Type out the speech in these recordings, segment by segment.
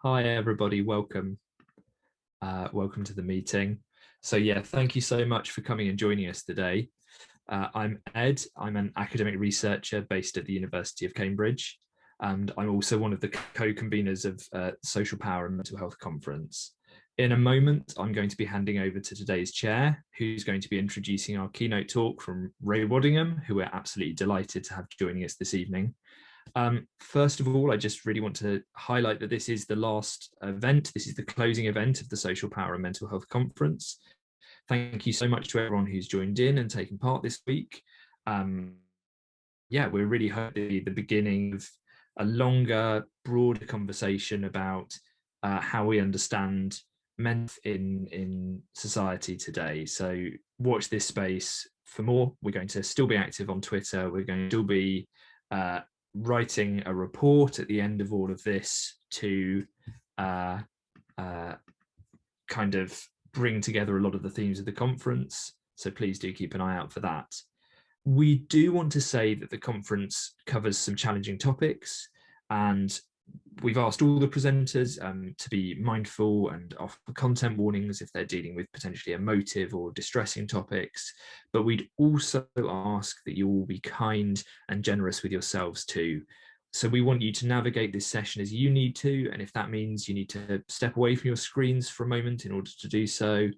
Hi everybody, welcome. Welcome to the meeting. So yeah, thank you so much for coming and joining us today. I'm Ed, I'm an academic researcher based at the University of Cambridge, and I'm also one of the co-conveners of Social Power and Mental Health Conference. In a moment, I'm going to be handing over to today's chair, who's going to be introducing our keynote talk from Rai Waddingham, who we're absolutely delighted to have joining us this evening. First of all, I just really want to highlight that this is the last event. This is the closing event of the Social Power and Mental Health Conference. Thank you so much to everyone who's joined in and taken part this week. Yeah, we're really hoping the beginning of a longer, broader conversation about how we understand mental in society today. So watch this space for more. We're going to still be active on Twitter. We're going to still be writing a report at the end of all of this to kind of bring together a lot of the themes of the conference. So please do keep an eye out for that. We do want to say that the conference covers some challenging topics, and we've asked all the presenters to be mindful and offer content warnings if they're dealing with potentially emotive or distressing topics. But we'd also ask that you all be kind and generous with yourselves too. So we want you to navigate this session as you need to, and if that means you need to step away from your screens for a moment in order to do so,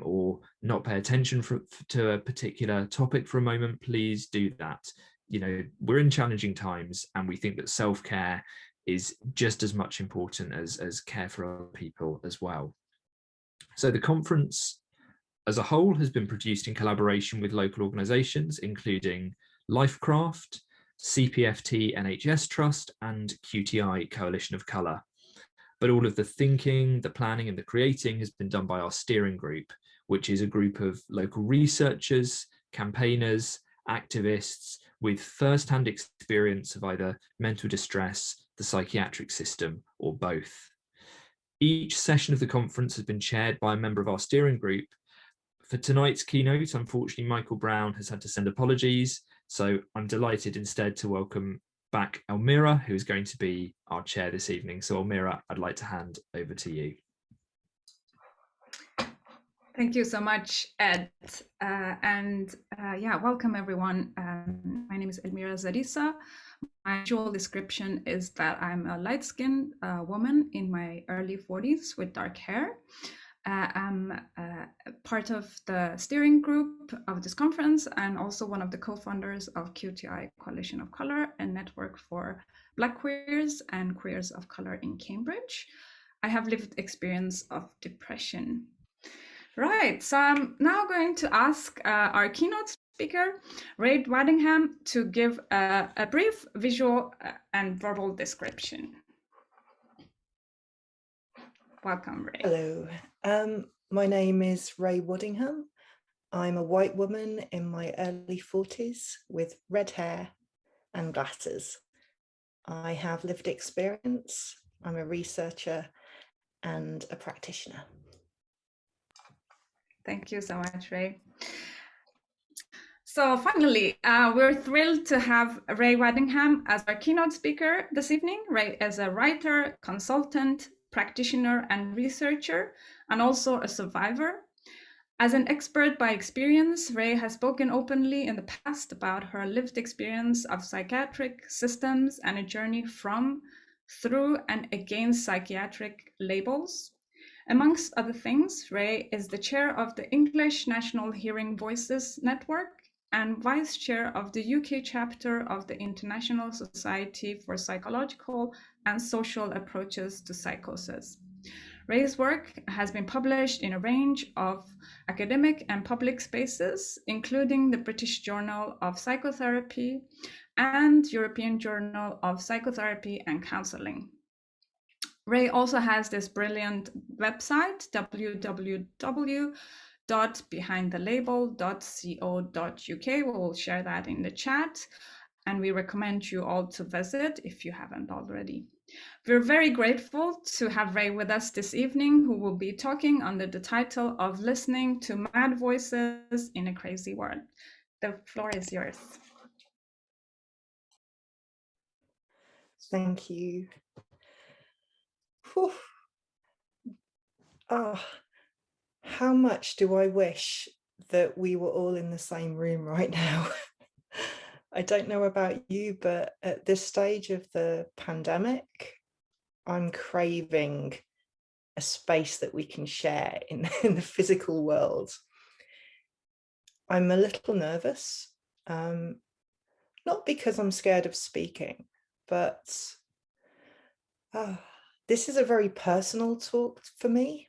or not pay attention to a particular topic for a moment, please do that. You know, we're in challenging times, and we think that self-care is just as much important as care for other people as well. So the conference as a whole has been produced in collaboration with local organisations, including Lifecraft, CPFT NHS Trust, and QTI Coalition of Colour. But all of the thinking, the planning and the creating has been done by our steering group, which is a group of local researchers, campaigners, activists with first-hand experience of either mental distress, the psychiatric system, or both. Each session of the conference has been chaired by a member of our steering group. For tonight's keynote, unfortunately, Michael Brown has had to send apologies, so I'm delighted instead to welcome back Elmira, who is going to be our chair this evening. So Elmira, I'd like to hand over to you. Thank you so much, Ed. Yeah, welcome everyone. My name is Elmira Zarissa. My usual description is that I'm a light-skinned woman in my early 40s with dark hair. I'm part of the steering group of this conference and also one of the co-founders of QTI Coalition of Colour, a network for Black queers and queers of colour in Cambridge. I have lived experience of depression. Right, so I'm now going to ask our keynote speaker, Rai Waddingham, to give a brief visual and verbal description. Welcome, Rai. Hello, my name is Rai Waddingham. I'm a white woman in my early 40s with red hair and glasses. I have lived experience. I'm a researcher and a practitioner. Thank you so much, Rai. So finally, we're thrilled to have Rai Waddingham as our keynote speaker this evening. Rai is a writer, consultant, practitioner, and researcher, and also a survivor. As an expert by experience, Rai has spoken openly in the past about her lived experience of psychiatric systems and a journey from, through, and against psychiatric labels. Amongst other things, Rai is the chair of the English National Hearing Voices Network and vice chair of the UK chapter of the International Society for Psychological and Social Approaches to Psychosis. Rai's work has been published in a range of academic and public spaces, including the British Journal of Psychotherapy and European Journal of Psychotherapy and Counselling. Rai also has this brilliant website, www.behindthelabel.co.uk. We will share that in the chat, and we recommend you all to visit if you haven't already. We're very grateful to have Rai with us this evening, who will be talking under the title of Listening to Mad Voices in a Crazy World. The floor is yours. Thank you. Whew. Oh, how much do I wish that we were all in the same room right now? I don't know about you, but at this stage of the pandemic, I'm craving a space that we can share in the physical world. I'm a little nervous, not because I'm scared of speaking, but this is a very personal talk for me.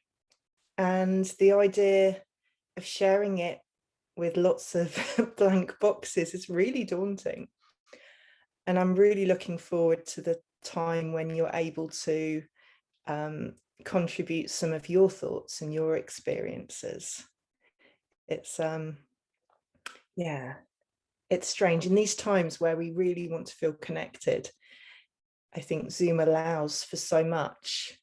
And the idea of sharing it with lots of blank boxes is really daunting. And I'm really looking forward to the time when you're able to contribute some of your thoughts and your experiences. It's yeah, it's strange in these times where we really want to feel connected. I think Zoom allows for so much,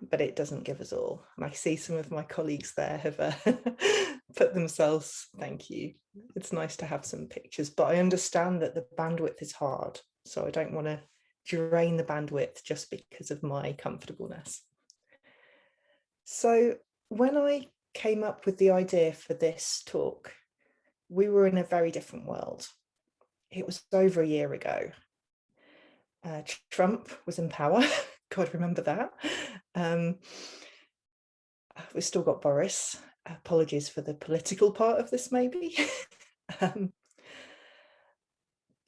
but it doesn't give us all. And I see some of my colleagues there have put themselves, thank you. It's nice to have some pictures, but I understand that the bandwidth is hard. So I don't want to drain the bandwidth just because of my comfortableness. So when I came up with the idea for this talk, we were in a very different world. It was over a year ago. Trump was in power. God, remember that. We've still got Boris. Apologies for the political part of this, maybe.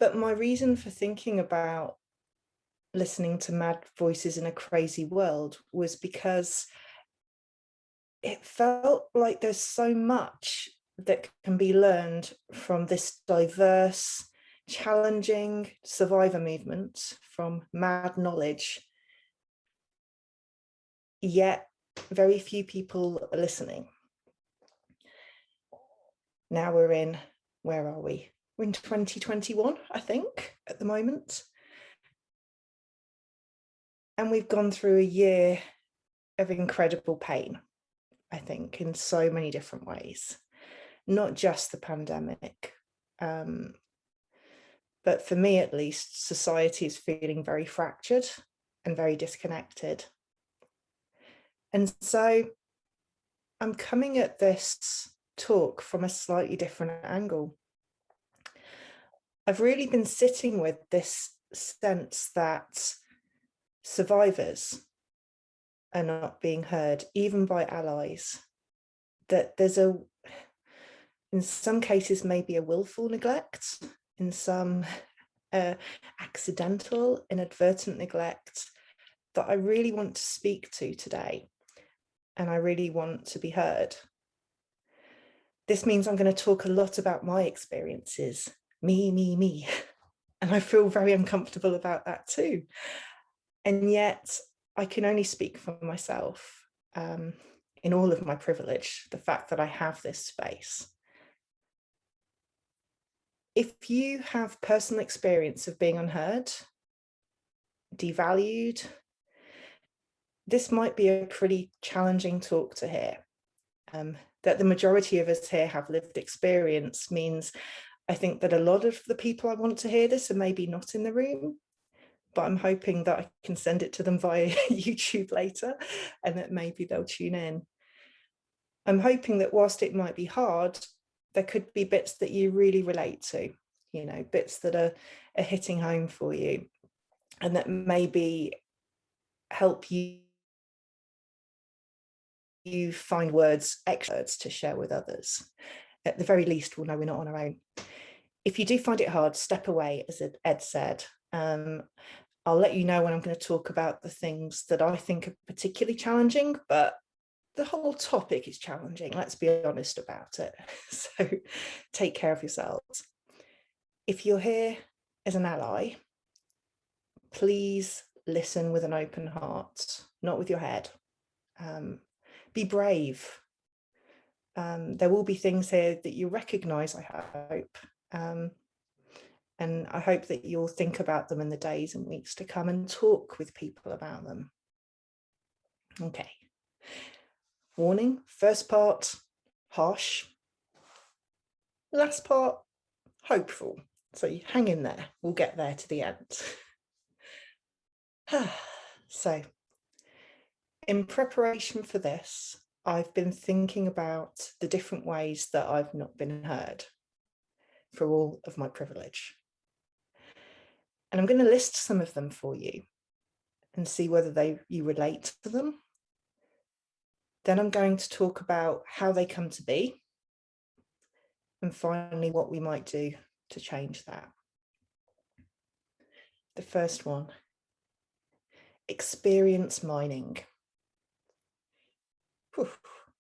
But my reason for thinking about listening to mad voices in a crazy world was because it felt like there's so much that can be learned from this diverse, challenging survivor movement, from mad knowledge, yet very few people are listening. Now we're in, where are we? We're in 2021, I think, at the moment. And we've gone through a year of incredible pain, I think, in so many different ways. Not just the pandemic, but for me at least, society is feeling very fractured and very disconnected. And so I'm coming at this talk from a slightly different angle. I've really been sitting with this sense that survivors are not being heard, even by allies, that there's in some cases, maybe a willful neglect, in some accidental, inadvertent neglect that I really want to speak to today. And I really want to be heard. This means I'm going to talk a lot about my experiences, me. And I feel very uncomfortable about that too. And yet I can only speak for myself in all of my privilege, the fact that I have this space. If you have personal experience of being unheard, devalued, this might be a pretty challenging talk to hear. That the majority of us here have lived experience means I think that a lot of the people I want to hear this are maybe not in the room, but I'm hoping that I can send it to them via YouTube later and that maybe they'll tune in. I'm hoping that whilst it might be hard, there could be bits that you really relate to, you know, bits that are hitting home for you and that maybe help you find words, experts to share with others. At the very least, we'll know we're not on our own. If you do find it hard, step away, as Ed said. I'll let you know when I'm going to talk about the things that I think are particularly challenging, but the whole topic is challenging, let's be honest about it. So take care of yourselves. If you're here as an ally, please listen with an open heart, not with your head. Be brave. There will be things here that you recognize, I hope. And I hope that you'll think about them in the days and weeks to come and talk with people about them. Okay. Warning, first part, harsh. Last part, hopeful. So you hang in there, we'll get there to the end. So In preparation for this, I've been thinking about the different ways that I've not been heard for all of my privilege. And I'm going to list some of them for you and see whether you relate to them. Then I'm going to talk about how they come to be. And finally, what we might do to change that. The first one, experience mining. Whew,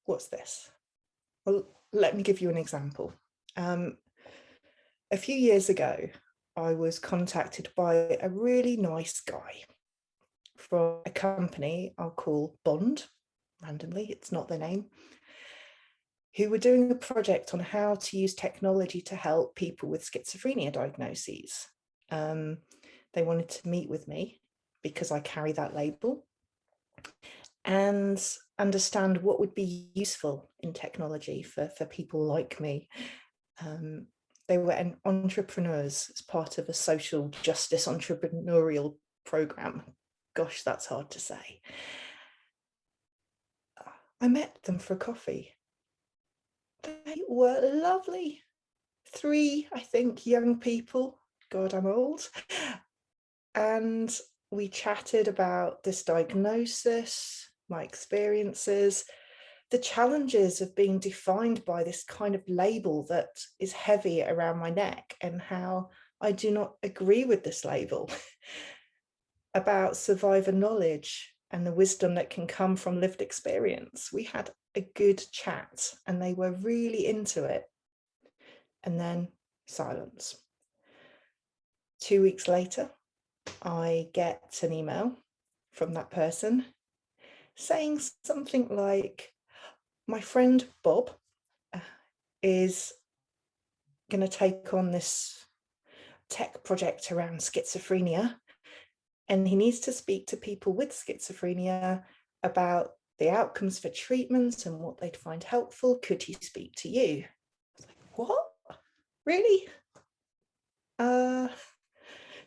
what's this? Well, let me give you an example. A few years ago, I was contacted by a really nice guy from a company I'll call Bond, randomly, it's not their name, who were doing a project on how to use technology to help people with schizophrenia diagnoses. They wanted to meet with me because I carry that label and understand what would be useful in technology for people like me. They were entrepreneurs as part of a social justice entrepreneurial program. Gosh, that's hard to say. I met them for a coffee. They were lovely. 3, I think, young people. God, I'm old. And we chatted about this diagnosis, my experiences, the challenges of being defined by this kind of label that is heavy around my neck, and how I do not agree with this label, about survivor knowledge and the wisdom that can come from lived experience. We had a good chat and they were really into it. And then silence. 2 weeks later, I get an email from that person saying something like, my friend Bob is going to take on this tech project around schizophrenia, and he needs to speak to people with schizophrenia about the outcomes for treatments and what they'd find helpful. Could he speak to you? I was like, what? Really?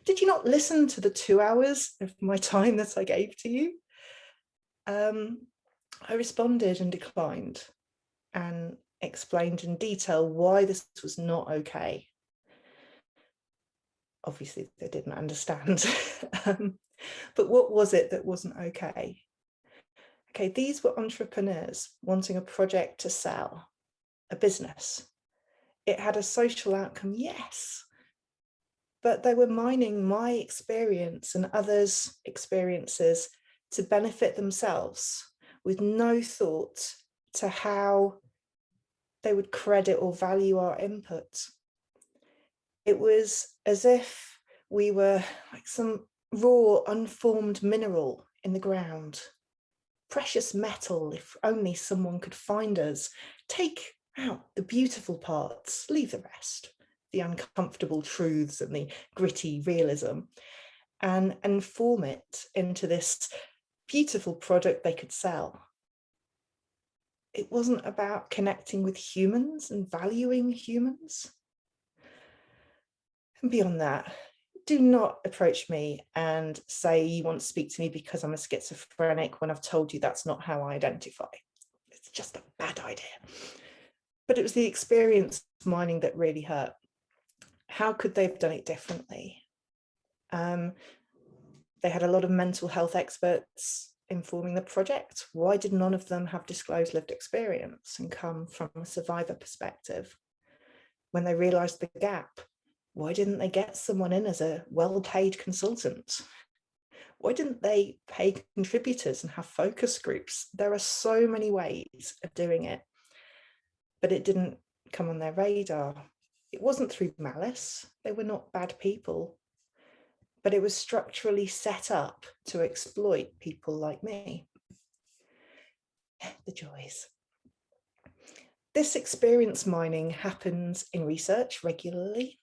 Did you not listen to the 2 hours of my time that I gave to you? I responded and declined and explained in detail why this was not okay. Obviously, they didn't understand. But what was it that wasn't okay? Okay, these were entrepreneurs wanting a project to sell, a business. It had a social outcome, yes, but they were mining my experience and others' experiences to benefit themselves, with no thought to how they would credit or value our input. It was as if we were like some raw, unformed mineral in the ground. Precious metal, if only someone could find us. Take out the beautiful parts, leave the rest, the uncomfortable truths and the gritty realism, and form it into this beautiful product they could sell. It wasn't about connecting with humans and valuing humans. And beyond that, do not approach me and say you want to speak to me because I'm a schizophrenic when I've told you that's not how I identify. It's just a bad idea. But it was the experience mining that really hurt. How could they have done it differently? They had a lot of mental health experts informing the project. Why did none of them have disclosed lived experience and come from a survivor perspective? When they realised the gap, why didn't they get someone in as a well-paid consultant? Why didn't they pay contributors and have focus groups? There are so many ways of doing it, but it didn't come on their radar. It wasn't through malice. They were not bad people, but it was structurally set up to exploit people like me. The joys. This experience mining happens in research regularly.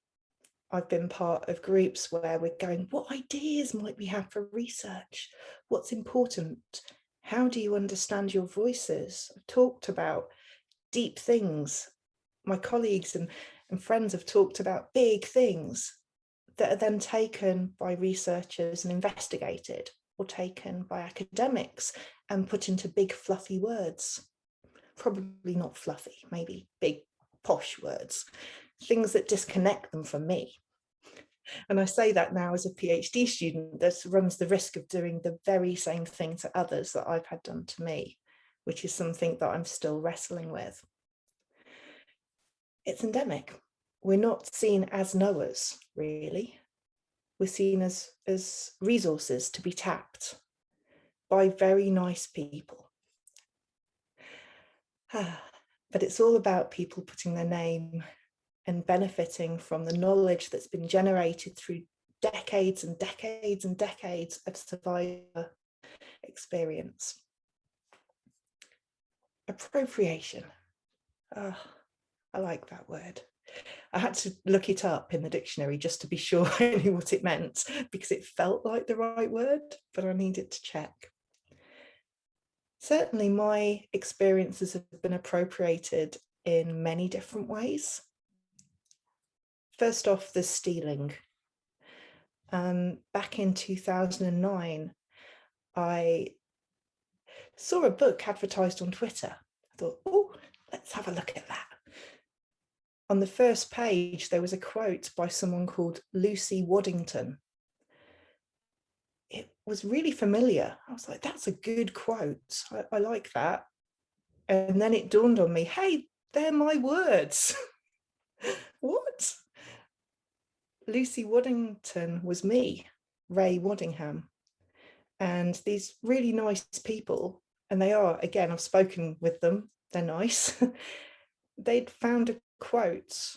I've been part of groups where we're going, what ideas might we have for research? What's important? How do you understand your voices? I've talked about deep things. My colleagues and friends have talked about big things that are then taken by researchers and investigated. or taken by academics and put into big fluffy words. Probably not fluffy, maybe big posh words, things that disconnect them from me. And I say that now as a PhD student that runs the risk of doing the very same thing to others that I've had done to me, which is something that I'm still wrestling with. It's endemic. We're not seen as knowers, really. We're seen as resources to be tapped by very nice people. But it's all about people putting their name and benefiting from the knowledge that's been generated through decades and decades and decades of survivor experience. Appropriation. Oh, I like that word. I had to look it up in the dictionary just to be sure I knew what it meant, because it felt like the right word, but I needed to check. Certainly my experiences have been appropriated in many different ways. First off, the stealing. Back in 2009, I saw a book advertised on Twitter. I thought, oh, let's have a look at that. On the first page, there was a quote by someone called Lucy Waddington. It was really familiar. I was like, that's a good quote. I like that. And then it dawned on me, hey, they're my words. What? Lucy Waddington was me, Rai Waddingham. And these really nice people, and they are, again, I've spoken with them, they're nice. They'd found a quote,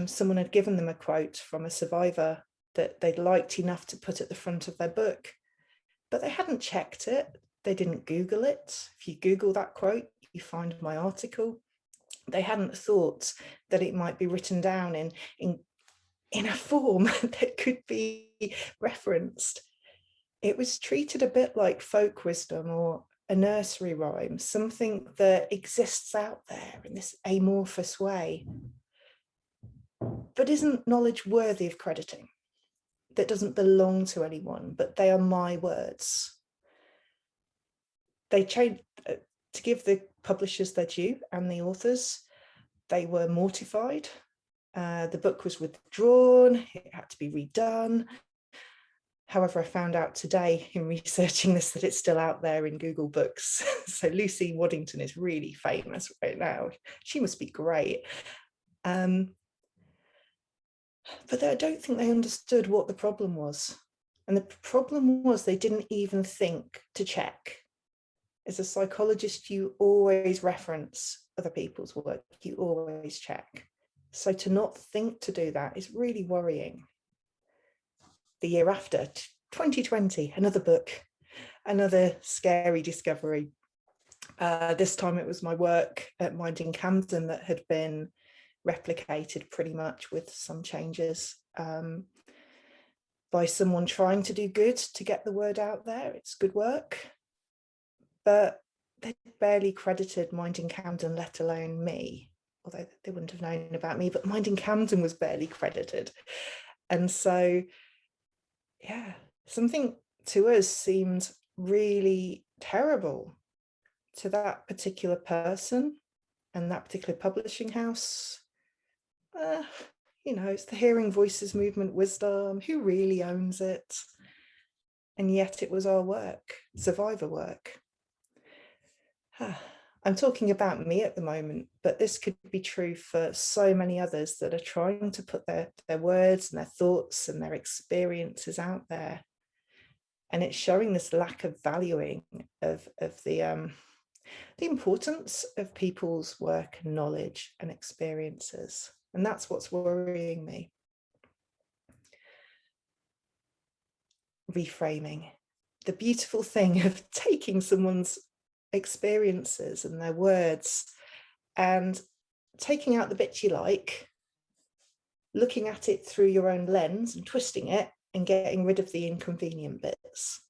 someone had given them a quote from a survivor that they'd liked enough to put at the front of their book, but they hadn't checked it. They didn't Google it. If you Google that quote, you find my article. They hadn't thought that it might be written down in a form that could be referenced. It was treated a bit like folk wisdom or a nursery rhyme, something that exists out there in this amorphous way, but isn't knowledge worthy of crediting, that doesn't belong to anyone, but they are my words. They changed, to give the publishers their due and the authors, they were mortified. The book was withdrawn, it had to be redone. However, I found out today in researching this that it's still out there in Google Books. So Lucy Waddington is really famous right now. She must be great. But I don't think they understood what the problem was. And the problem was they didn't even think to check. As a psychologist, you always reference other people's work. You always check. So to not think to do that is really worrying. The year after, 2020, another book, another scary discovery. This time it was my work at Minding Camden that had been replicated pretty much with some changes by someone trying to do good to get the word out there. It's good work, but they barely credited Minding Camden, let alone me, although they wouldn't have known about me, but Minding Camden was barely credited. And so, yeah, something to us seemed really terrible. To that particular person and that particular publishing house, you know, it's the Hearing Voices movement wisdom, who really owns it? And yet it was our work, survivor work. I'm talking about me at the moment, but this could be true for so many others that are trying to put their words and their thoughts and their experiences out there. And it's showing this lack of valuing of the importance of people's work and knowledge and experiences. And that's what's worrying me. Reframing. The beautiful thing of taking someone's experiences and their words and taking out the bits you like, looking at it through your own lens and twisting it and getting rid of the inconvenient bits.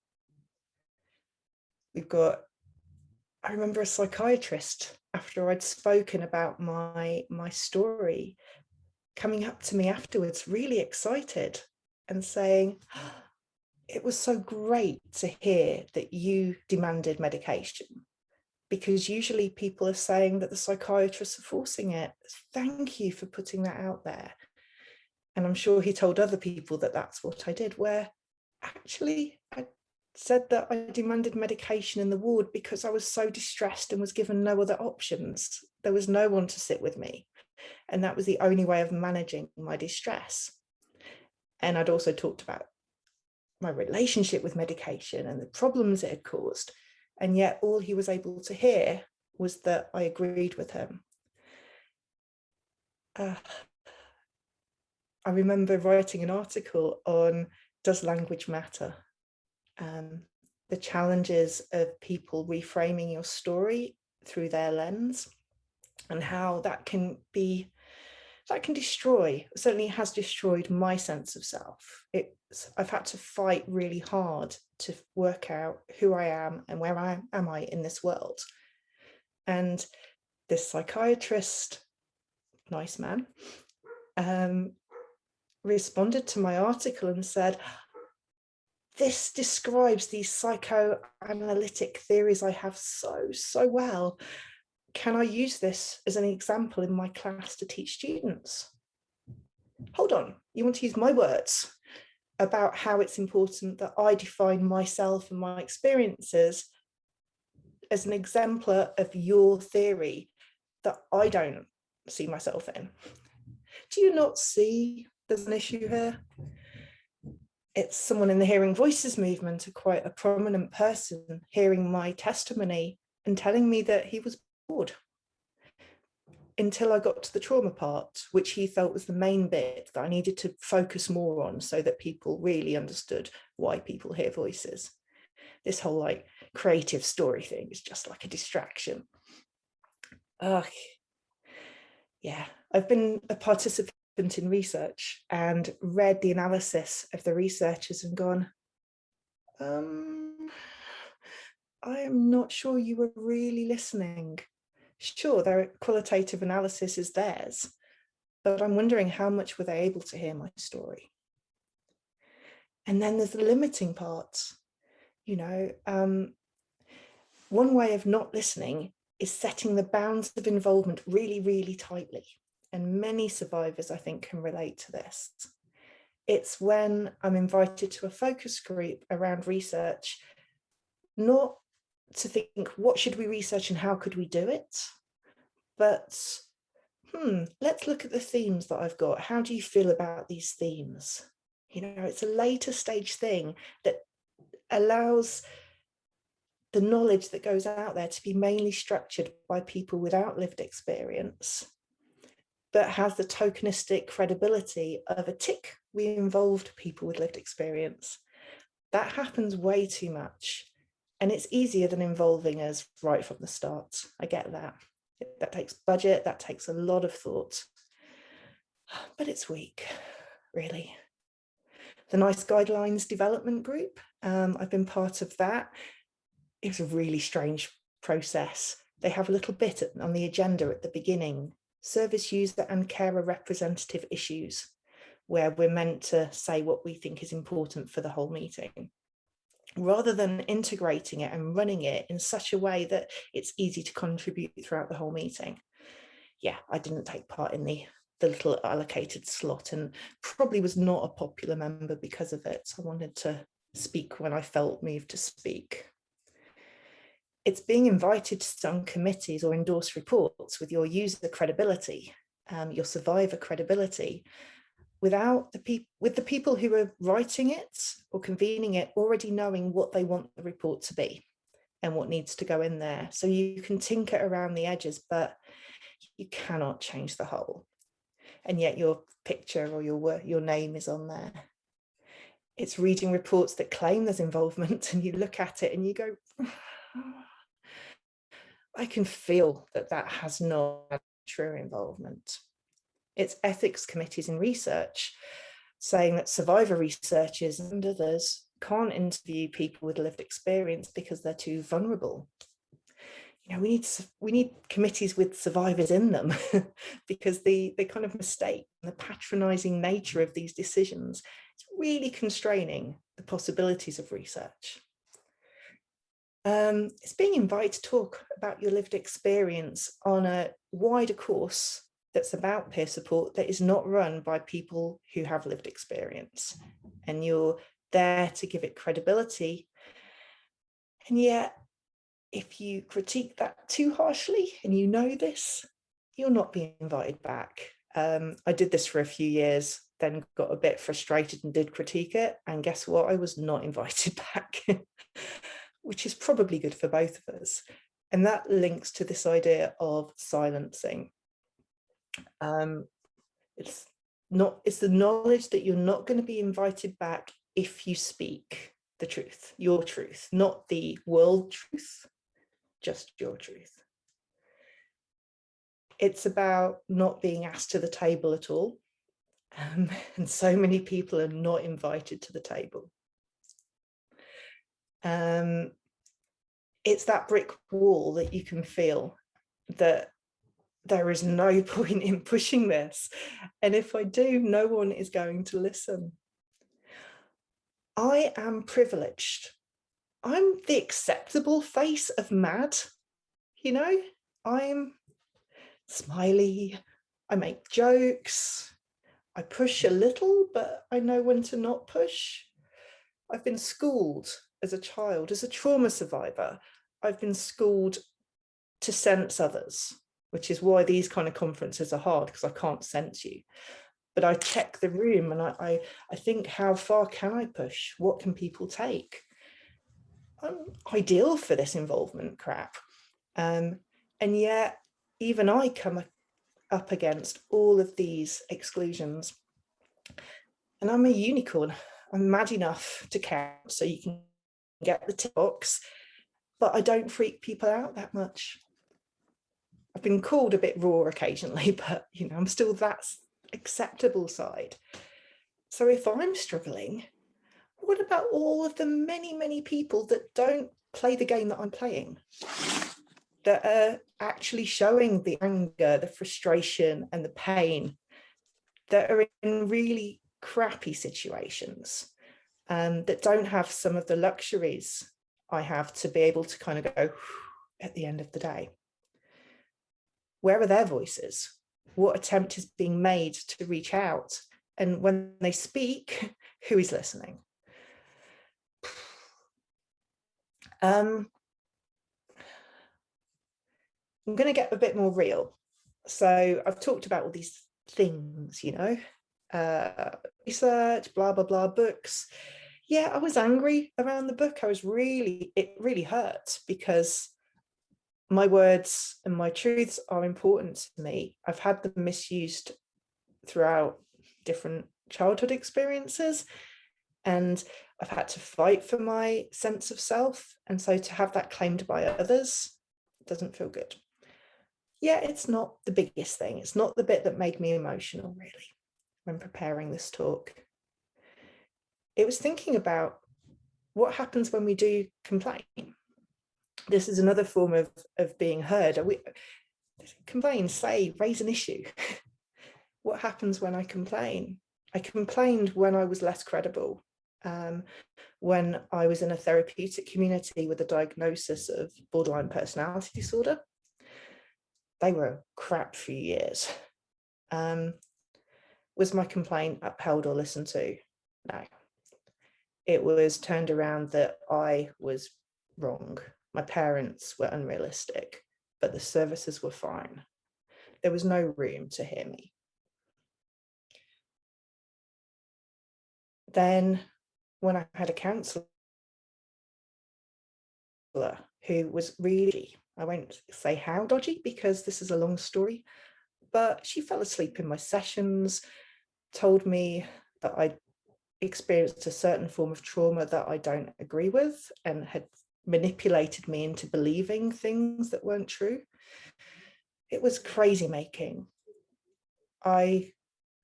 I remember a psychiatrist, after I'd spoken about my story, coming up to me afterwards really excited and saying, it was so great to hear that you demanded medication, because usually people are saying that the psychiatrists are forcing it. Thank you for putting that out there. And I'm sure he told other people that that's what I did, where actually I said that I demanded medication in the ward because I was so distressed and was given no other options. There was no one to sit with me. And that was the only way of managing my distress. And I'd also talked about my relationship with medication and the problems it had caused. And yet all he was able to hear was that I agreed with him. I remember writing an article on, does language matter? The challenges of people reframing your story through their lens, and how that can destroy, certainly has destroyed my sense of self. I've had to fight really hard to work out who I am and where am I in this world. And this psychiatrist, nice man, responded to my article and said, this describes these psychoanalytic theories I have so well. Can I use this as an example in my class to teach students? Hold on, you want to use my words about how it's important that I define myself and my experiences as an exemplar of your theory that I don't see myself in. Do you not see there's an issue here? It's someone in the Hearing Voices movement, quite a prominent person, hearing my testimony and telling me that he was bored, until I got to the trauma part, which he felt was the main bit that I needed to focus more on so that people really understood why people hear voices. This whole like creative story thing is just like a distraction. Yeah, I've been a participant in research and read the analysis of the researchers and gone, I am not sure you were really listening. Sure, their qualitative analysis is theirs, but I'm wondering how much were they able to hear my story? And then there's the limiting parts. You know, one way of not listening is setting the bounds of involvement really, really tightly. And many survivors, I think, can relate to this. It's when I'm invited to a focus group around research, not to think, what should we research and how could we do it? But let's look at the themes that I've got. How do you feel about these themes? You know, it's a later stage thing that allows the knowledge that goes out there to be mainly structured by people without lived experience, but has the tokenistic credibility of a tick, we involved people with lived experience. That happens way too much. And it's easier than involving us right from the start. I get that. That takes budget, that takes a lot of thought. But it's weak, really. The NICE Guidelines Development Group, I've been part of that. It was a really strange process. They have a little bit on the agenda at the beginning, service user and carer representative issues, where we're meant to say what we think is important for the whole meeting, rather than integrating it and running it in such a way that it's easy to contribute throughout the whole meeting. Yeah, I didn't take part in the little allocated slot and probably was not a popular member because of it. So I wanted to speak when I felt moved to speak. It's being invited to some committees or endorse reports with your user credibility, your survivor credibility, without with the people who are writing it or convening it already knowing what they want the report to be and what needs to go in there. So you can tinker around the edges, but you cannot change the whole. And yet your picture or your name is on there. It's reading reports that claim there's involvement and you look at it and you go, I can feel that has not had true involvement. It's ethics committees in research saying that survivor researchers and others can't interview people with lived experience because they're too vulnerable. You know, we need committees with survivors in them because the kind of mistake and the patronizing nature of these decisions It's really constraining the possibilities of research. It's being invited to talk about your lived experience on a wider course that's about peer support that is not run by people who have lived experience, and you're there to give it credibility. And yet, if you critique that too harshly, and you know this, you'll not be invited back. I did this for a few years, then got a bit frustrated and did critique it. And guess what? I was not invited back, which is probably good for both of us. And that links to this idea of silencing. It's the knowledge that you're not going to be invited back if you speak the truth, your truth, not the world truth, just your truth. It's about not being asked to the table at all. And so many people are not invited to the table. It's that brick wall that you can feel, that there is no point in pushing this. And if I do, no one is going to listen. I am privileged. I'm the acceptable face of mad. You know, I'm smiley, I make jokes, I push a little, but I know when to not push. I've been schooled as a child, as a trauma survivor. I've been schooled to sense others, which is why these kind of conferences are hard, because I can't sense you. But I check the room and I think, how far can I push? What can people take? I'm ideal for this involvement crap. And yet, even I come up against all of these exclusions. And I'm a unicorn. I'm mad enough to count so you can get the tick box, but I don't freak people out that much. I've been called a bit raw occasionally, but you know, I'm still that acceptable side. So if I'm struggling, what about all of the many, many people that don't play the game that I'm playing, that are actually showing the anger, the frustration and the pain, that are in really crappy situations, that don't have some of the luxuries I have to be able to kind of go at the end of the day? Where are their voices? What attempt is being made to reach out? And when they speak, who is listening? I'm going to get a bit more real. So I've talked about all these things, you know, research, blah, blah, blah, books. Yeah, I was angry around the book. It really hurt, because my words and my truths are important to me. I've had them misused throughout different childhood experiences, and I've had to fight for my sense of self. And so to have that claimed by others doesn't feel good. Yeah, it's not the biggest thing. It's not the bit that made me emotional, really, when preparing this talk. It was thinking about what happens when we do complain. This is another form of being heard. Complain, say, raise an issue. What happens when I complain? I complained when I was less credible, when I was in a therapeutic community with a diagnosis of borderline personality disorder. They were a crap few years. Was my complaint upheld or listened to? No. It was turned around that I was wrong. My parents were unrealistic, but the services were fine. There was no room to hear me. Then when I had a counsellor who was really, I won't say how dodgy because this is a long story, but she fell asleep in my sessions, told me that I experienced a certain form of trauma that I don't agree with, and had manipulated me into believing things that weren't true. It was crazy making. I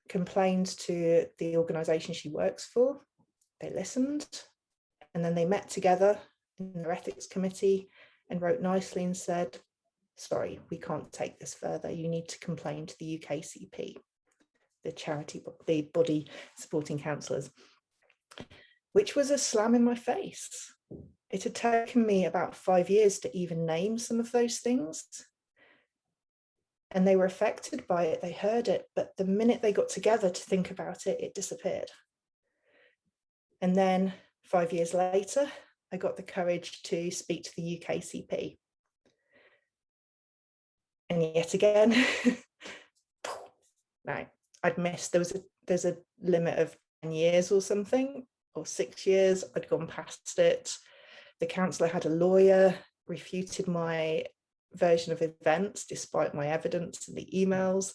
complained to the organisation she works for. They listened, and then they met together in their ethics committee and wrote nicely and said, sorry, we can't take this further. You need to complain to the UKCP, the charity, the body supporting counsellors. which was a slam in my face. It had taken me about 5 years to even name some of those things. And they were affected by it, they heard it, but the minute they got together to think about it, it disappeared. And then 5 years later, I got the courage to speak to the UKCP. And yet again, no, I'd missed, there's a limit of 10 years or something, or 6 years, I'd gone past it. The councillor had a lawyer, refuted my version of events despite my evidence and the emails,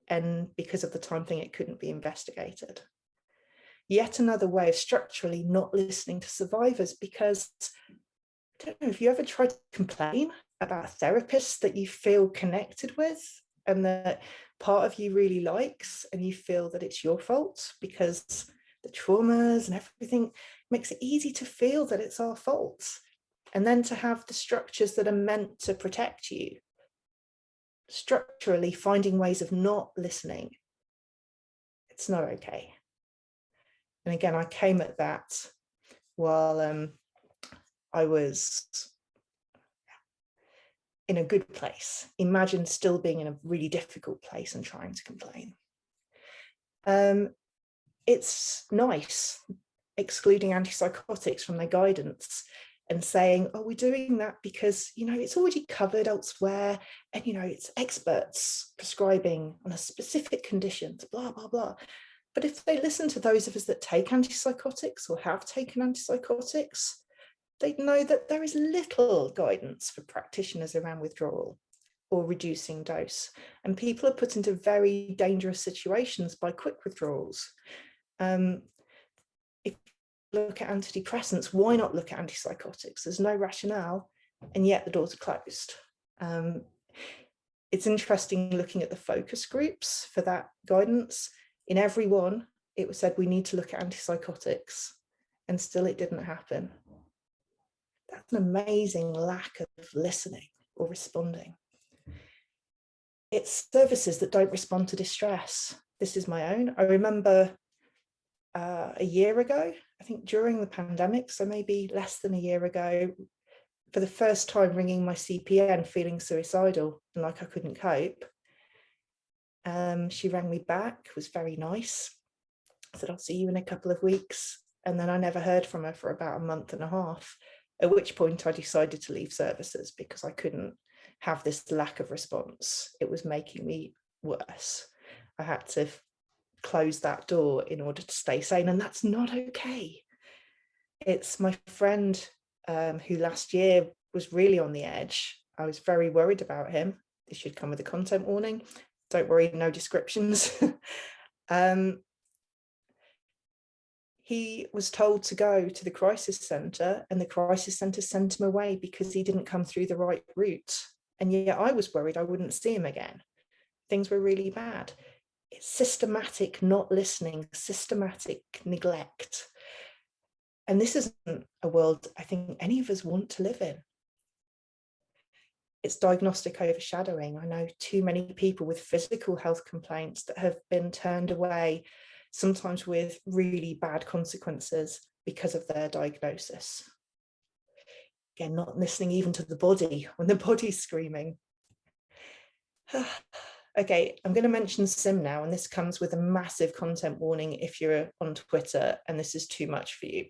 and because of the time thing, it couldn't be investigated. Yet another way of structurally not listening to survivors, because I don't know if you ever tried to complain about a therapist that you feel connected with and that part of you really likes, and you feel that it's your fault because the traumas and everything makes it easy to feel that it's our fault. And then to have the structures that are meant to protect you, structurally finding ways of not listening, it's not okay. And again, I came at that while I was in a good place. Imagine still being in a really difficult place and trying to complain. It's nice excluding antipsychotics from their guidance and saying, oh, we're doing that because, you know, it's already covered elsewhere, and, you know, it's experts prescribing on a specific conditions, blah, blah, blah. But if they listen to those of us that take antipsychotics or have taken antipsychotics, they'd know that there is little guidance for practitioners around withdrawal or reducing dose. And people are put into very dangerous situations by quick withdrawals. If you look at antidepressants, why not look at antipsychotics? There's no rationale, and yet the doors are closed. It's interesting looking at the focus groups for that guidance. In every one, it was said we need to look at antipsychotics, and still it didn't happen. That's an amazing lack of listening or responding. It's services that don't respond to distress. This is my own. I remember a year ago, I think during the pandemic, so maybe less than a year ago, for the first time ringing my CPN feeling suicidal and like I couldn't cope. She rang me back, was very nice. I said, I'll see you in a couple of weeks. And then I never heard from her for about a month and a half, at which point I decided to leave services because I couldn't have this lack of response. It was making me worse. I had to close that door in order to stay sane, and that's not okay. It's my friend who last year was really on the edge. I was very worried about him. This should come with a content warning. Don't worry, no descriptions. He was told to go to the crisis centre, and the crisis centre sent him away because he didn't come through the right route. And yet I was worried I wouldn't see him again. Things were really bad. It's systematic not listening, systematic neglect. And this isn't a world I think any of us want to live in. It's diagnostic overshadowing. I know too many people with physical health complaints that have been turned away, sometimes with really bad consequences because of their diagnosis. Again, not listening even to the body when the body's screaming. Okay, I'm going to mention SIM now, and this comes with a massive content warning if you're on Twitter and this is too much for you.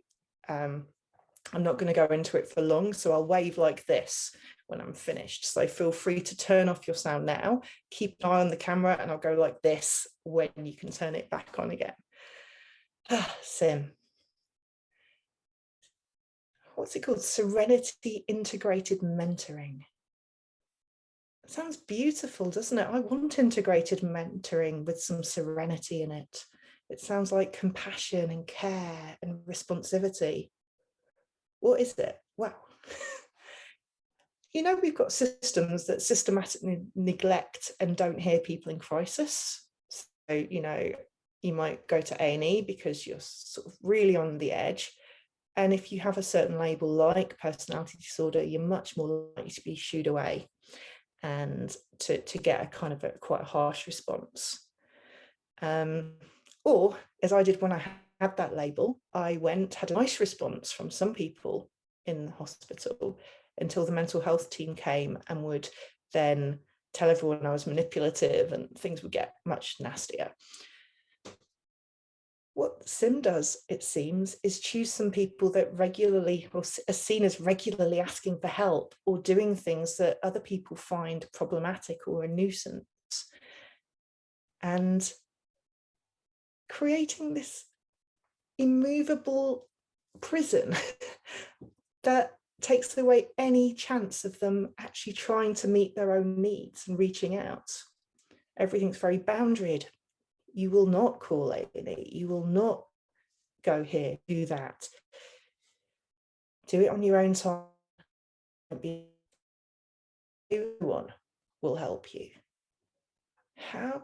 I'm not going to go into it for long, so I'll wave like this when I'm finished. So feel free to turn off your sound now, keep an eye on the camera, and I'll go like this when you can turn it back on again. SIM. What's it called? Serenity Integrated Mentoring. It sounds beautiful, doesn't it? I want integrated mentoring with some serenity in it. It sounds like compassion and care and responsivity. What is it? Well, you know, we've got systems that systematically neglect and don't hear people in crisis. So, you know, you might go to A&E because you're sort of really on the edge. And if you have a certain label like personality disorder, you're much more likely to be shooed away and to get a kind of quite a harsh response. Or, as I did when I had that label, I had a nice response from some people in the hospital until the mental health team came and would then tell everyone I was manipulative and things would get much nastier. What SIM does, it seems, is choose some people that regularly, or are seen as regularly asking for help or doing things that other people find problematic or a nuisance, and creating this immovable prison that takes away any chance of them actually trying to meet their own needs and reaching out. Everything's very boundaried. You will not call A&E. You will not go here, do that. Do it on your own time. Everyone will help you. How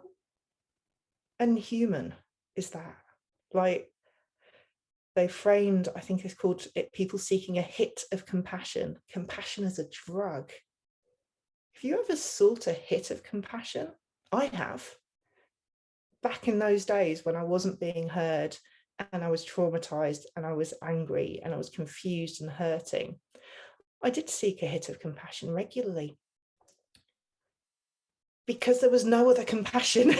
unhuman is that? Like, they framed, I think it's called it, people seeking a hit of compassion. Compassion as a drug. Have you ever sought a hit of compassion? I have. Back in those days when I wasn't being heard and I was traumatized and I was angry and I was confused and hurting, I did seek a hit of compassion regularly because there was no other compassion.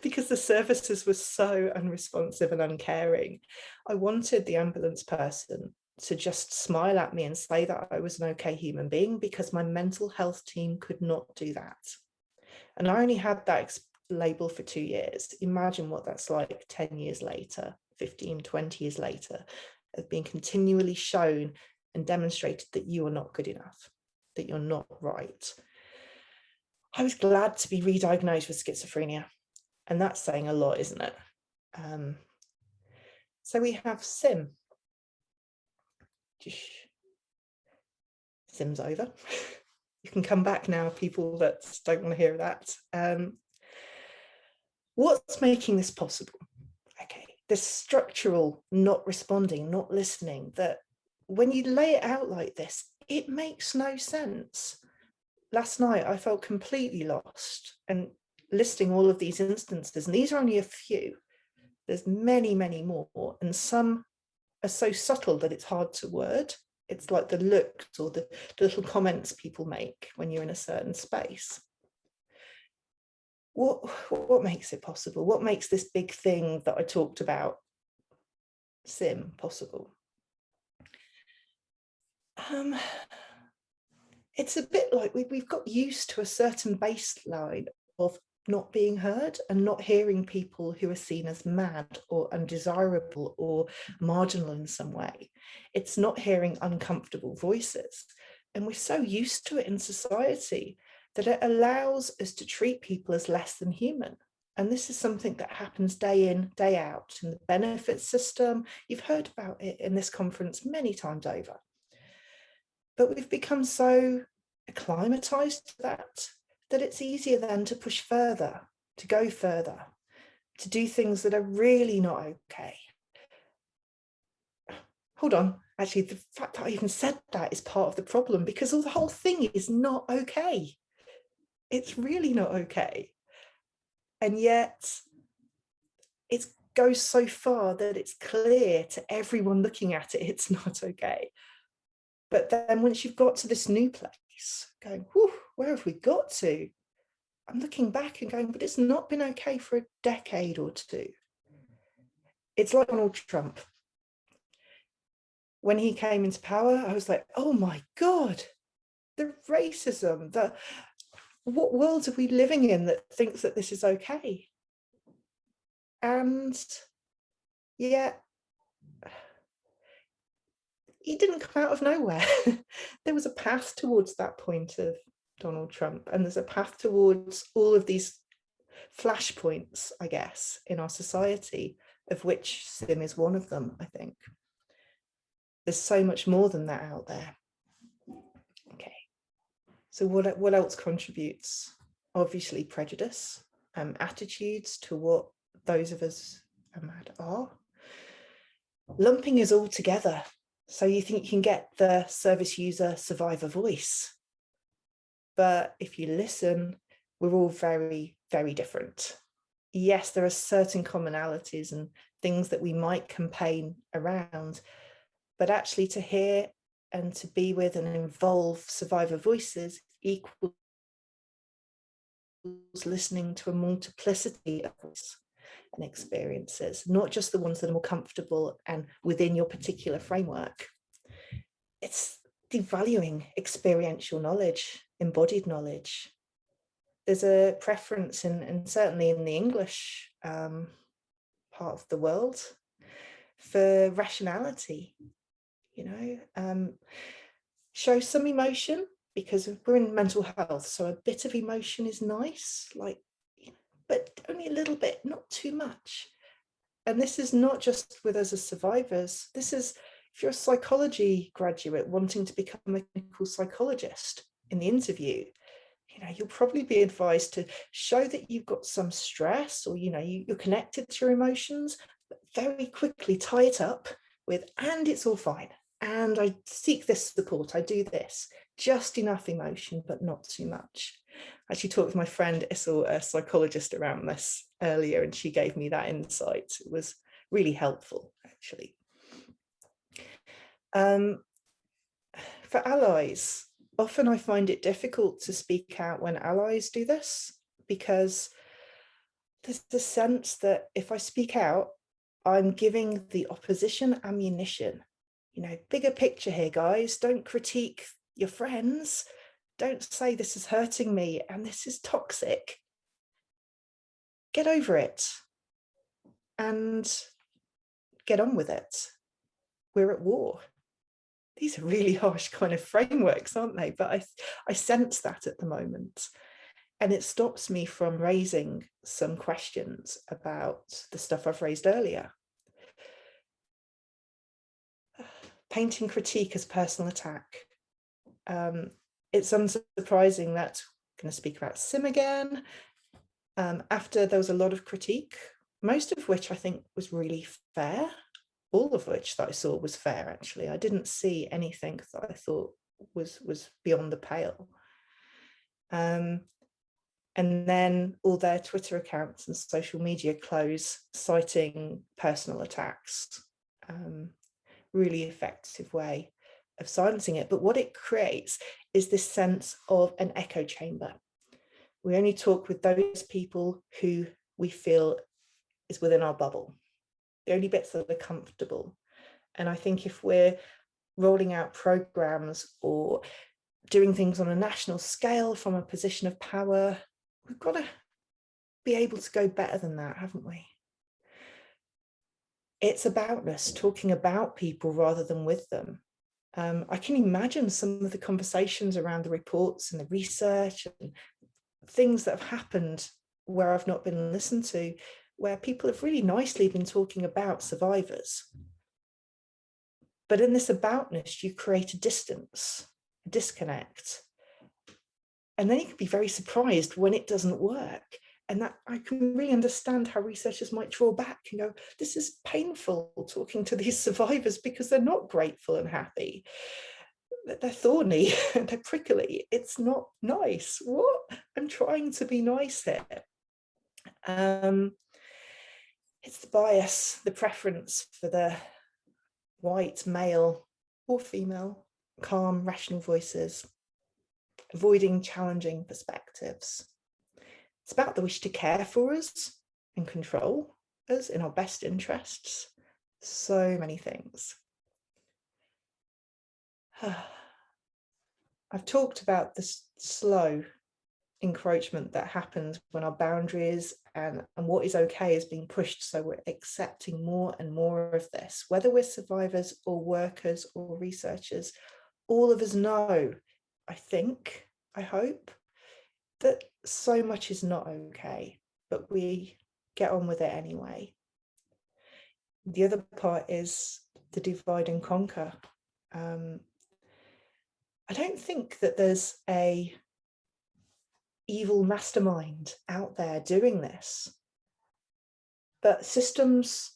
Because the services were so unresponsive and uncaring. I wanted the ambulance person to just smile at me and say that I was an okay human being, because my mental health team could not do that. And I only had that label for 2 years. Imagine what that's like 10 years later, 15, 20 years later, of being continually shown and demonstrated that you are not good enough, that you're not right. I was glad to be re-diagnosed with schizophrenia. And that's saying a lot, isn't it? So we have SIM. SIM's over. You can come back now, people that don't want to hear that. What's making this possible? Okay, this structural not responding, not listening, that when you lay it out like this, it makes no sense. Last night, I felt completely lost, and listing all of these instances, and these are only a few. There's many, many more, and some are so subtle that it's hard to word. It's like the looks or the little comments people make when you're in a certain space. What makes it possible? What makes this big thing that I talked about, SIM, possible? It's a bit like we've got used to a certain baseline of not being heard and not hearing people who are seen as mad or undesirable or marginal in some way. It's not hearing uncomfortable voices. And we're so used to it in society that it allows us to treat people as less than human. And this is something that happens day in, day out in the benefits system. You've heard about it in this conference many times over. But we've become so acclimatized to that it's easier then to push further, to go further, to do things that are really not okay. Hold on, actually, the fact that I even said that is part of the problem, because the whole thing is not okay. It's really not okay. And yet it goes so far that it's clear to everyone looking at it, it's not okay. But then once you've got to this new place, going, whew, where have we got to? I'm looking back and going, but it's not been okay for a decade or two. It's like Donald Trump. When he came into power, I was like, oh my God, the racism, what world are we living in that thinks that this is okay? And yet, he didn't come out of nowhere. There was a path towards that point of Donald Trump, and there's a path towards all of these flashpoints, I guess, in our society, of which SIM is one of them, I think. There's so much more than that out there. Okay, so what else contributes? Obviously prejudice, attitudes to what those of us are. Lumping is all together. So you think you can get the service user survivor voice. But if you listen, we're all very, very different. Yes, there are certain commonalities and things that we might campaign around, but actually to hear and to be with and involve survivor voices equals listening to a multiplicity of voices and experiences, not just the ones that are more comfortable and within your particular framework. It's devaluing experiential knowledge, embodied knowledge. There's a preference, and certainly in the English part of the world, for rationality. Show some emotion, because we're in mental health, so a bit of emotion is nice, but only a little bit, not too much. And this is not just with us as survivors. This is if you're a psychology graduate wanting to become a clinical psychologist in the interview, you'll probably be advised to show that you've got some stress, or you're connected to your emotions, but very quickly tie it up with, and it's all fine, and I seek this support, I do this, just enough emotion, but not too much. I actually talked with my friend Issel, a psychologist, around this earlier, and she gave me that insight. It was really helpful, actually. For allies, often I find it difficult to speak out when allies do this, because there's the sense that if I speak out, I'm giving the opposition ammunition. Bigger picture here, guys. Don't critique your friends. Don't say this is hurting me and this is toxic. Get over it and get on with it. We're at war. These are really harsh kind of frameworks, aren't they? But I sense that at the moment. And it stops me from raising some questions about the stuff I've raised earlier. Painting critique as personal attack. It's unsurprising that I'm going to speak about Sim again. After there was a lot of critique, most of which I think was really fair. All of which that I saw was fair, actually. I didn't see anything that I thought was beyond the pale. And then all their Twitter accounts and social media close, citing personal attacks. Really effective way of silencing it. But what it creates is this sense of an echo chamber. We only talk with those people who we feel is within our bubble, the only bits that are comfortable. And I think if we're rolling out programs or doing things on a national scale from a position of power, we've got to be able to go better than that, haven't we? It's aboutness, talking about people rather than with them. I can imagine some of the conversations around the reports and the research and things that have happened where I've not been listened to, where people have really nicely been talking about survivors. But in this aboutness, you create a distance, a disconnect. And then you can be very surprised when it doesn't work. And that I can really understand how researchers might draw back and go, this is painful talking to these survivors because they're not grateful and happy. They're thorny, they're prickly. It's not nice. What? I'm trying to be nice here. It's the bias, the preference for the white, male or female, calm, rational voices, avoiding challenging perspectives. It's about the wish to care for us and control us in our best interests. So many things. I've talked about this slow encroachment that happens when our boundaries and what is okay is being pushed, so we're accepting more and more of this. Whether we're survivors or workers or researchers, all of us know, I think, I hope, that so much is not okay, but we get on with it anyway. The other part is the divide and conquer. I don't think that there's a evil mastermind out there doing this, but systems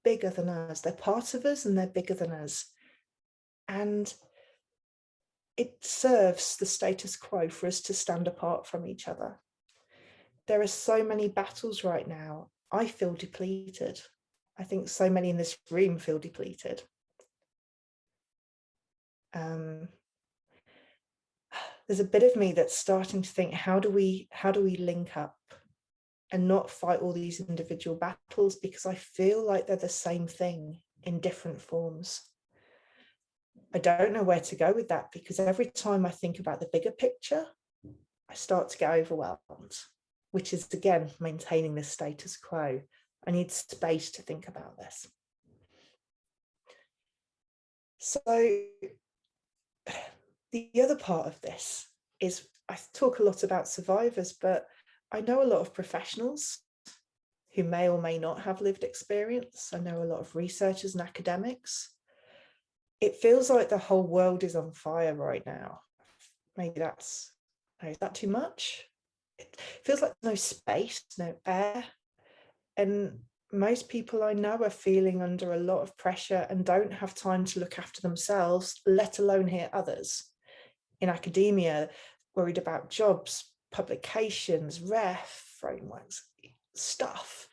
bigger than us, they're part of us and they're bigger than us. And it serves the status quo for us to stand apart from each other. There are so many battles right now. I feel depleted. I think so many in this room feel depleted. There's a bit of me that's starting to think, how do we link up and not fight all these individual battles, because I feel like they're the same thing in different forms. I don't know where to go with that, because every time I think about the bigger picture, I start to get overwhelmed, which is, again, maintaining the status quo. I need space to think about this. So the other part of this is, I talk a lot about survivors, but I know a lot of professionals who may or may not have lived experience. I know a lot of researchers and academics. It feels like the whole world is on fire right now. Maybe is that too much? It feels like no space, no air. And most people I know are feeling under a lot of pressure and don't have time to look after themselves, let alone hear others. In academia, worried about jobs, publications, ref, frameworks, stuff.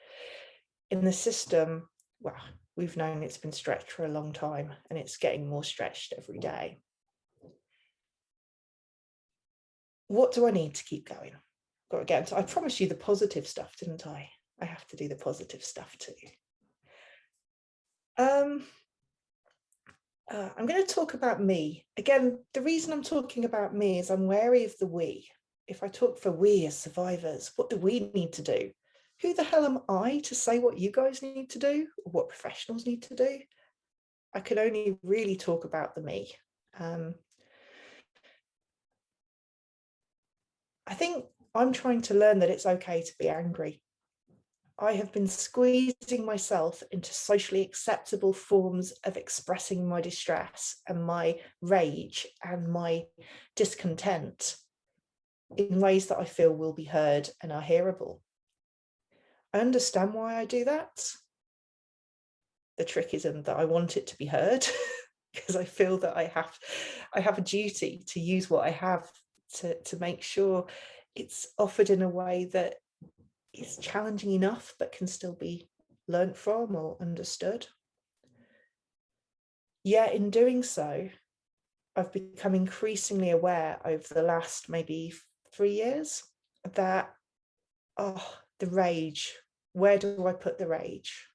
In the system, well, we've known it's been stretched for a long time, and it's getting more stretched every day. What do I need to keep going? Got to get into, I promised you the positive stuff, didn't I? I have to do the positive stuff too. I'm going to talk about me. Again, the reason I'm talking about me is I'm wary of the we. If I talk for we as survivors, what do we need to do? Who the hell am I to say what you guys need to do or what professionals need to do? I can only really talk about the me. I think I'm trying to learn that it's okay to be angry. I have been squeezing myself into socially acceptable forms of expressing my distress and my rage and my discontent in ways that I feel will be heard and are hearable. I understand why I do that. The trick isn't that I want it to be heard, because I feel that I have a duty to use what I have to make sure it's offered in a way that is challenging enough but can still be learnt from or understood. Yet in doing so, I've become increasingly aware over the last maybe 3 years that, the rage, where do I put the rage?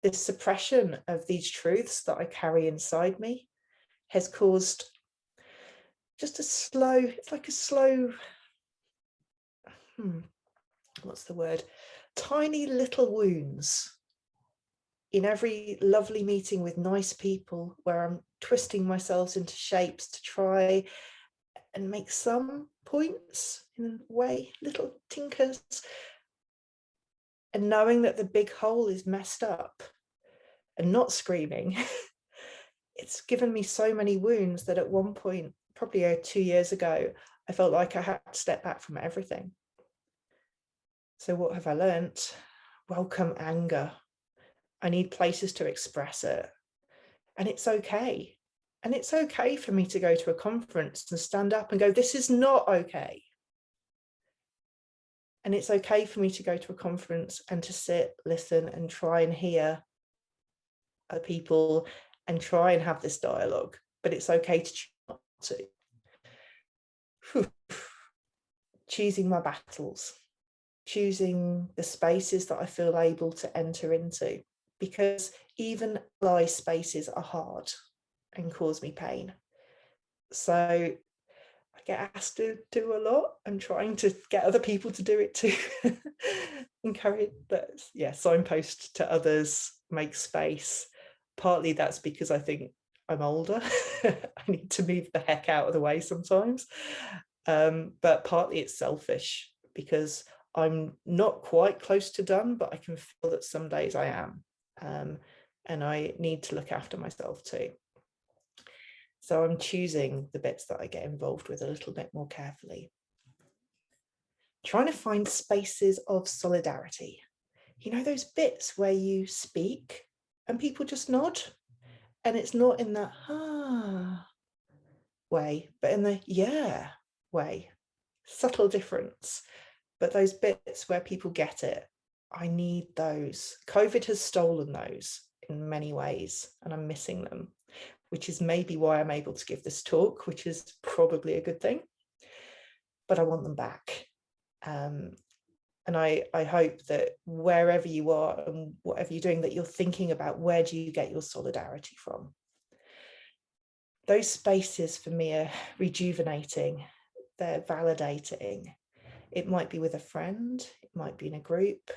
This suppression of these truths that I carry inside me has caused just it's like a slow, what's the word? Tiny little wounds in every lovely meeting with nice people where I'm twisting myself into shapes to try and make some points in a way, little tinkers, and knowing that the big hole is messed up and not screaming. It's given me so many wounds that at one point, probably 2 years ago, I felt like I had to step back from everything. So what have I learnt? Welcome anger. I need places to express it. And it's okay. And it's okay for me to go to a conference and stand up and go, this is not okay. And it's okay for me to go to a conference and to sit, listen, and try and hear other people and try and have this dialogue. But it's okay to choose not to. Choosing my battles, choosing the spaces that I feel able to enter into, because even ally spaces are hard and cause me pain. So I get asked to do a lot. I'm trying to get other people to do it too. Encourage that, signpost to others, make space. Partly that's because I think I'm older. I need to move the heck out of the way sometimes. But partly it's selfish because I'm not quite close to done, but I can feel that some days I am. And I need to look after myself too. So I'm choosing the bits that I get involved with a little bit more carefully. Trying to find spaces of solidarity. You know, those bits where you speak and people just nod, and it's not in that way, but in the yeah way. Subtle difference, but those bits where people get it I need those. COVID has stolen those in many ways, and I'm missing them, which is maybe why I'm able to give this talk, which is probably a good thing, but I want them back. And I hope that wherever you are and whatever you're doing, that you're thinking about, where do you get your solidarity from? Those spaces for me are rejuvenating, they're validating. It might be with a friend, it might be in a group,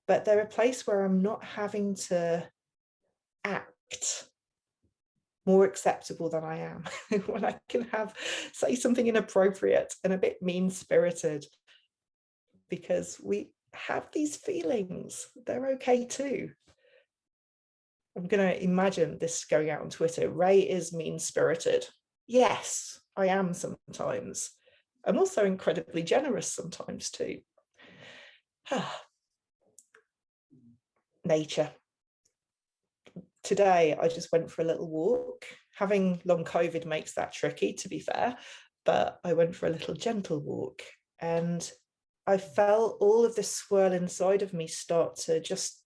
but they're a place where I'm not having to act more acceptable than I am, when I can say something inappropriate and a bit mean-spirited, because we have these feelings, they're okay too. I'm going to imagine this going out on Twitter. Ray is mean-spirited. Yes, I am sometimes. I'm also incredibly generous sometimes too. Nature. Today, I just went for a little walk. Having long COVID makes that tricky, to be fair, but I went for a little gentle walk, and I felt all of this swirl inside of me start to just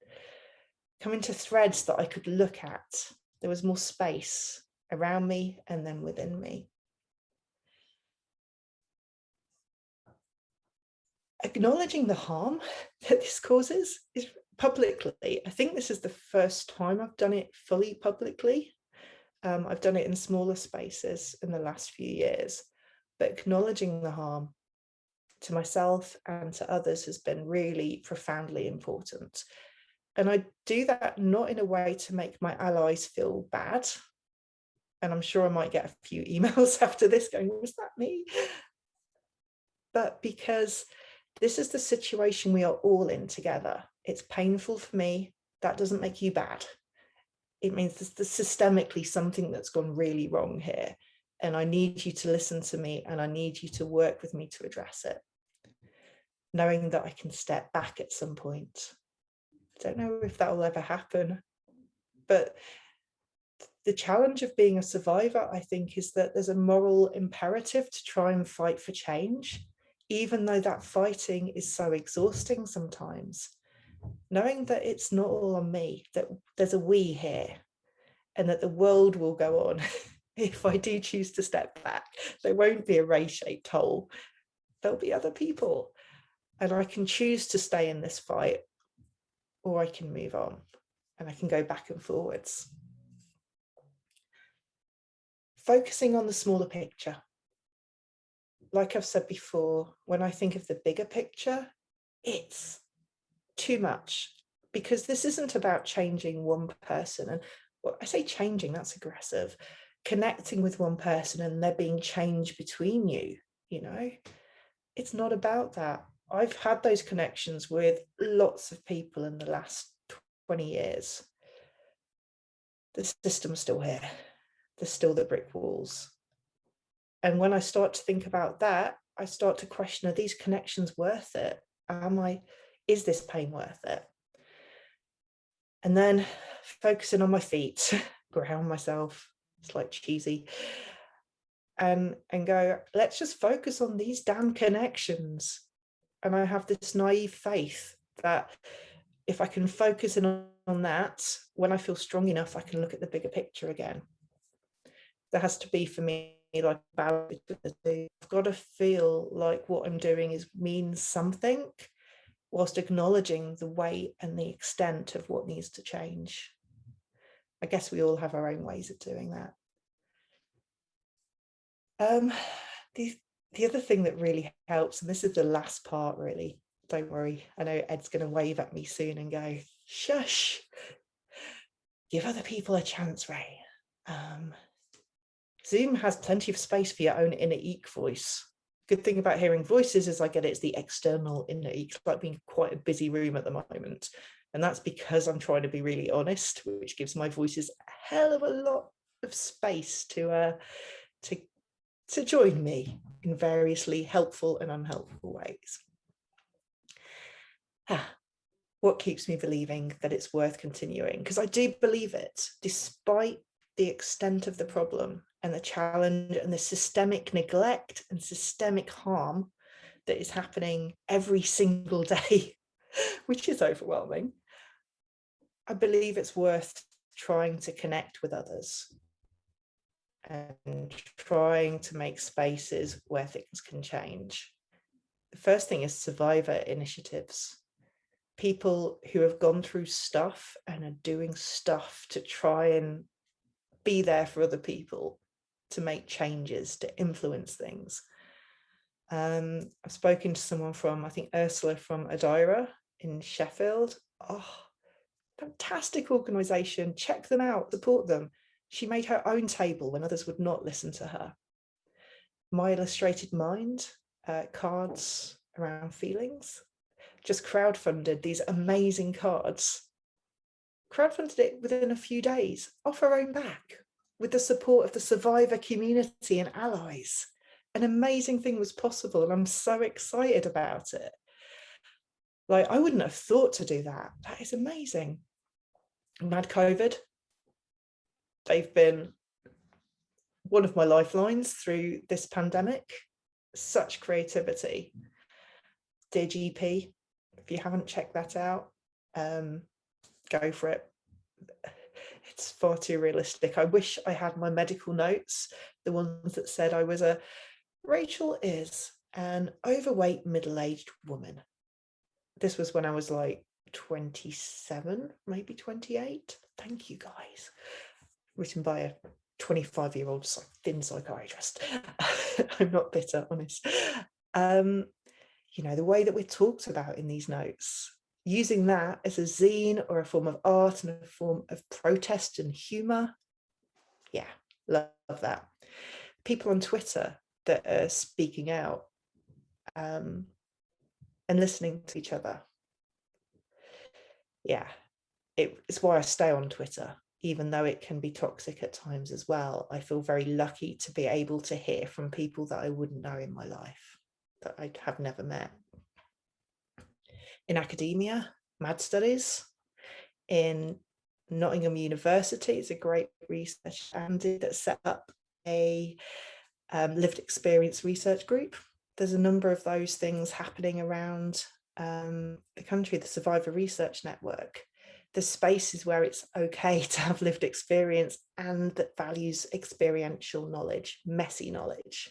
come into threads that I could look at. There was more space around me and then within me. Acknowledging the harm that this causes is publicly. I think this is the first time I've done it fully publicly. I've done it in smaller spaces in the last few years, but acknowledging the harm to myself and to others has been really profoundly important. And I do that not in a way to make my allies feel bad. And I'm sure I might get a few emails after this going, was that me? But because this is the situation we are all in together. It's painful for me. That doesn't make you bad. It means there's systemically something that's gone really wrong here. And I need you to listen to me, and I need you to work with me to address it. Knowing that I can step back at some point. I don't know if that will ever happen, but the challenge of being a survivor, I think, is that there's a moral imperative to try and fight for change, even though that fighting is so exhausting sometimes. Knowing that it's not all on me, that there's a we here, and that the world will go on if I do choose to step back. There won't be a ray-shaped hole. There'll be other people, and I can choose to stay in this fight, or I can move on, and I can go back and forwards. Focusing on the smaller picture. Like I've said before, when I think of the bigger picture, it's too much, because this isn't about changing one person. And well, I say changing, that's aggressive. Connecting with one person and there being change between you, you know, it's not about that. I've had those connections with lots of people in the last 20 years. The system's still here. There's still the brick walls. And when I start to think about that, I start to question, are these connections worth it? Is this pain worth it? And then focusing on my feet, ground myself, it's like cheesy, and go, let's just focus on these damn connections. And I have this naive faith that if I can focus in on that, when I feel strong enough, I can look at the bigger picture again. There has to be, for me, like a balance between the two. I've got to feel like what I'm doing means something, whilst acknowledging the weight and the extent of what needs to change. I guess we all have our own ways of doing that. The other thing that really helps, and this is the last part really, don't worry, I know Ed's going to wave at me soon and go, shush, give other people a chance, Ray. Zoom has plenty of space for your own inner eek voice. Good thing about hearing voices is I get it's the external inner eek. It's like being quite a busy room at the moment. And that's because I'm trying to be really honest, which gives my voices a hell of a lot of space to join me in variously helpful and unhelpful ways. What keeps me believing that it's worth continuing? Because I do believe it, despite the extent of the problem and the challenge and the systemic neglect and systemic harm that is happening every single day which is overwhelming, I believe it's worth trying to connect with others and trying to make spaces where things can change. The first thing is survivor initiatives. People who have gone through stuff and are doing stuff to try and be there for other people, to make changes, to influence things. I've spoken to someone from, I think Ursula from Adira in Sheffield. Oh, fantastic organisation. Check them out, support them. She made her own table when others would not listen to her. My Illustrated Mind, cards around feelings, just crowdfunded these amazing cards. Crowdfunded it within a few days, off her own back, with the support of the survivor community and allies. An amazing thing was possible, and I'm so excited about it. Like, I wouldn't have thought to do that. That is amazing. Mad COVID, they've been one of my lifelines through this pandemic. Such creativity. Dear GP, if you haven't checked that out, go for it. It's far too realistic. I wish I had my medical notes, the ones that said I was Rachel is an overweight middle-aged woman. This was when I was like 27, maybe 28. Thank you, guys. Written by a 25-year-old thin psychiatrist. I'm not bitter, honest. You know, the way that we're talked about in these notes, using that as a zine or a form of art and a form of protest and humour. Yeah, love that. People on Twitter that are speaking out and listening to each other. Yeah, it's why I stay on Twitter, even though it can be toxic at times as well. I feel very lucky to be able to hear from people that I wouldn't know in my life, that I have never met. In academia, Mad Studies, in Nottingham University, it's a great research Andy that set up a lived experience research group. There's a number of those things happening around the country, the Survivor Research Network. There's spaces where it's okay to have lived experience and that values experiential knowledge, messy knowledge.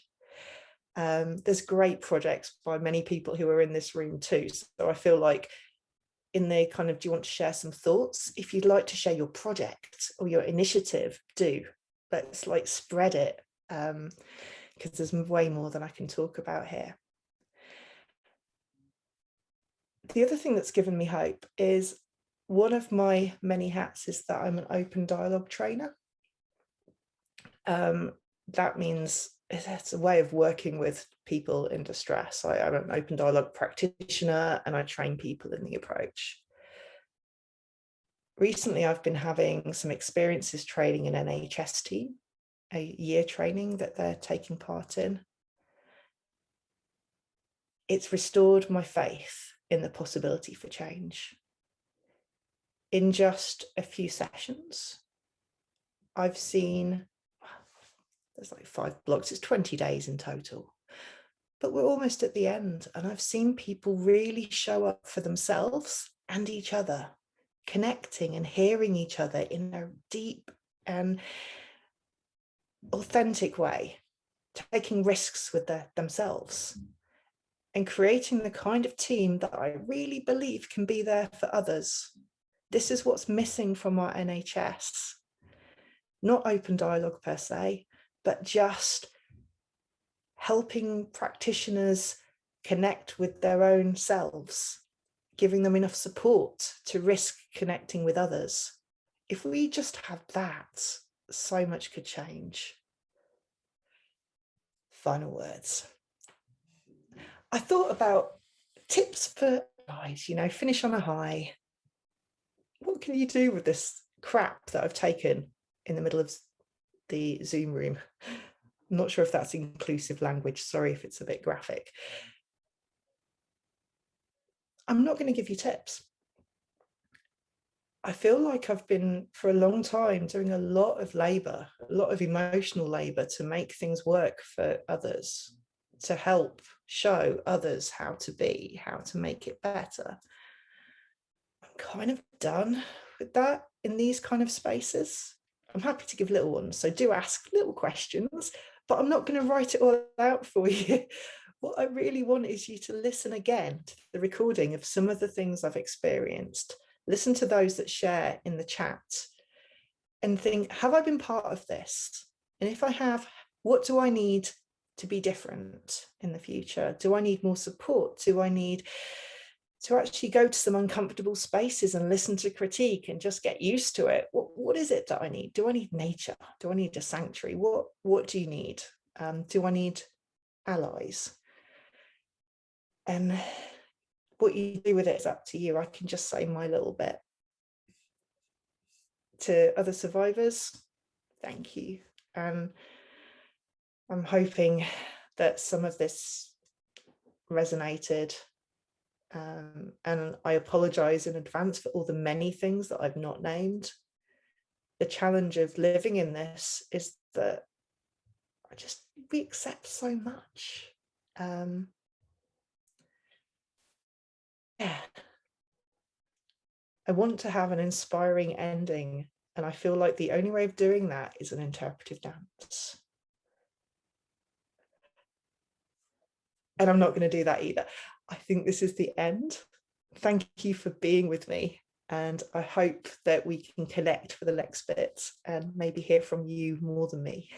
There's great projects by many people who are in this room too. So I feel like in the kind of, do you want to share some thoughts? If you'd like to share your project or your initiative, do. Let's like spread it, because there's way more than I can talk about here. The other thing that's given me hope is one of my many hats is that I'm an open dialogue trainer. That means it's a way of working with people in distress. I'm an open dialogue practitioner and I train people in the approach. Recently, I've been having some experiences training an NHS team, a year training that they're taking part in. It's restored my faith in the possibility for change. In just a few sessions, I've seen, there's like 5 blocks, it's 20 days in total, but we're almost at the end, and I've seen people really show up for themselves and each other, connecting and hearing each other in a deep and authentic way, taking risks with themselves and creating the kind of team that I really believe can be there for others. This is what's missing from our NHS. Not open dialogue per se, but just helping practitioners connect with their own selves, giving them enough support to risk connecting with others. If we just have that, so much could change. Final words. I thought about tips for guys, you know, finish on a high. What can you do with this crap that I've taken in the middle of the Zoom room? I'm not sure if that's inclusive language. Sorry if it's a bit graphic. I'm not going to give you tips. I feel like I've been for a long time doing a lot of labour, a lot of emotional labour to make things work for others, to help show others how to be, how to make it better. kind of done with that in these kind of spaces. I'm happy to give little ones, so do ask little questions, but I'm not going to write it all out for you. What I really want is you to listen again to the recording of some of the things I've experienced, listen to those that share in the chat, and think, have I been part of this? And if I have, what do I need to be different in the future? Do I need more support? Do I need to actually go to some uncomfortable spaces and listen to critique and just get used to it? What is it that I need? Do I need nature? Do I need a sanctuary? What do you need? Do I need allies? And what you do with it is up to you. I can just say my little bit. To other survivors, thank you. And I'm hoping that some of this resonated. And I apologize in advance for all the many things that I've not named. The challenge of living in this is that we accept so much. Yeah. I want to have an inspiring ending, and I feel like the only way of doing that is an interpretive dance. And I'm not going to do that either. I think this is the end. Thank you for being with me. And I hope that we can connect for the next bit and maybe hear from you more than me.